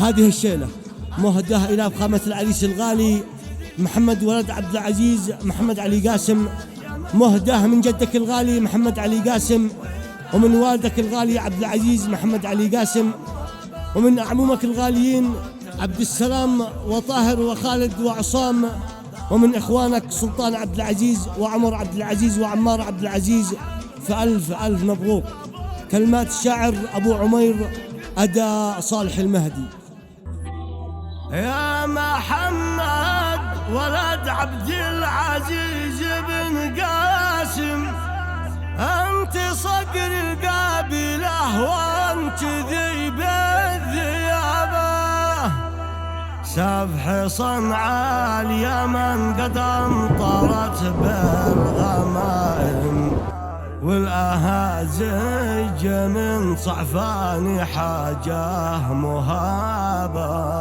هذه الشيلة مهداة إلى فخامة العريس الغالي محمد ولد عبد العزيز محمد علي قاسم، مهداة من جدك الغالي محمد علي قاسم، ومن والدك الغالي عبد العزيز محمد علي قاسم، ومن أعمومك الغاليين عبد السلام وطاهر وخالد وعصام، ومن إخوانك سلطان عبد العزيز وعمر عبد العزيز وعمار عبد العزيز. فألف ألف مبروك. كلمات الشاعر أبو عمير، أداء صالح المهدي. يا محمد ولد عبد العزيز بن قاسم، أنت صقر القابلة وأنت ذيب الذيابة، سفح صنعاء اليمن قد امطرت بالغمائم، والأهازج من صعفان حاجة مهابة.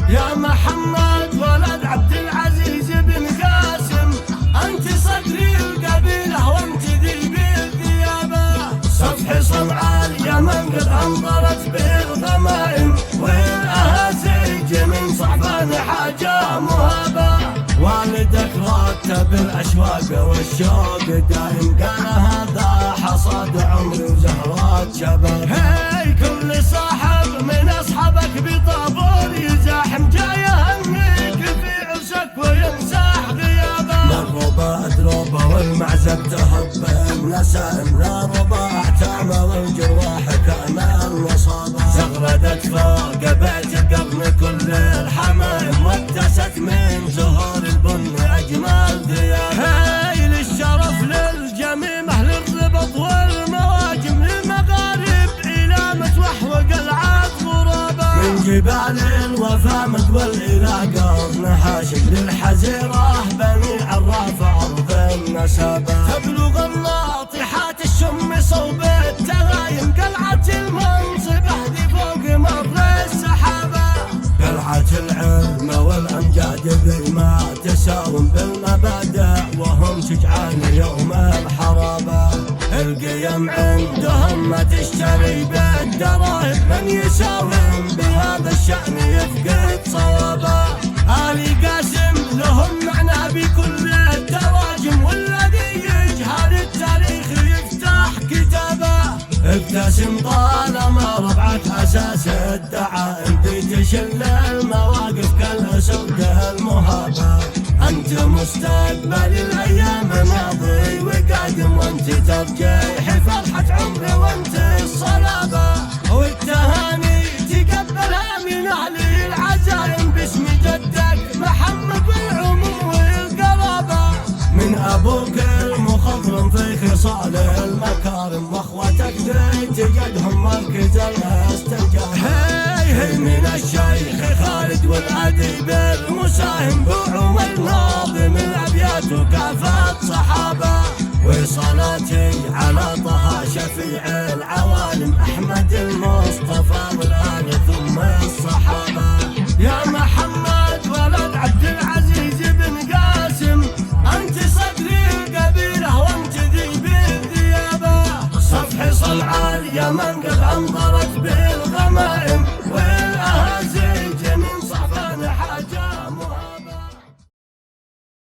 يا محمد ولد عبد العزيز بن قاسم، أنت صدري القبيلة وأنت ذيب الذيابة، سفح صنعاء اليمن قد أمطرت بالغمائم، والأهازج من صعفان حاجة مهابة. والدك رتب الأشواق والشوق دايم، قال هذا حصاد عمري وزهرات شباب. هاي كل صاحب من أصحابك بطابور يزاحم، جاي يهنيك في عرسك ويمسح غيابه. للربا أدروبة والمعزب تهب النسائم، لا ربا اعتامى والجراح كان الوصابة. زغردت فوق بيت القرن كل الحمايم، واتست من زهور البن أجمل ذياب. هاي للشرف للجميمة للربط والمواجم، للمغارب إلى متوحوق العاد غرابة. من جبال الوفا مدول إلى قرن حاشم، للحزيرة بني عراف أرض النسابة. تبلغ الناطحات الشم صوب التغايم، قلعة المنصبة ذي فوق مر السحابة. قلعة العلم والأمجاد ذي ما تساوم بالمبادئ، وهم شجعان يوم الحرابة. القيم عندهم ما تشتري بالدراهم، من يساوم بهذا الشأن يفقد صوابه. آل قاسم لهم معنى بكل التراجم، والذي يجهل التاريخ يفتح كتابه. ابتسم طالما ربعك أساس الدعائم، بتشل المواقف كالأسود المهابة. أنت مستقبل الأيام ماضي وقادم، وأنت ترجيح فرحة عمري وأنت الصلابة. والتهاني تقبلها من أهل العزائم، باسم جدك محمد والعموم والقرابة. من أبوك المخضرم في خصال المكارم، واخوتك ذي تجدهم مركز الاستنجاب. هي من الشيخ خالد والأديب المساهم، بعمر ناظم الأبيات وكافة صحابة. وصلاتي على طه شفيع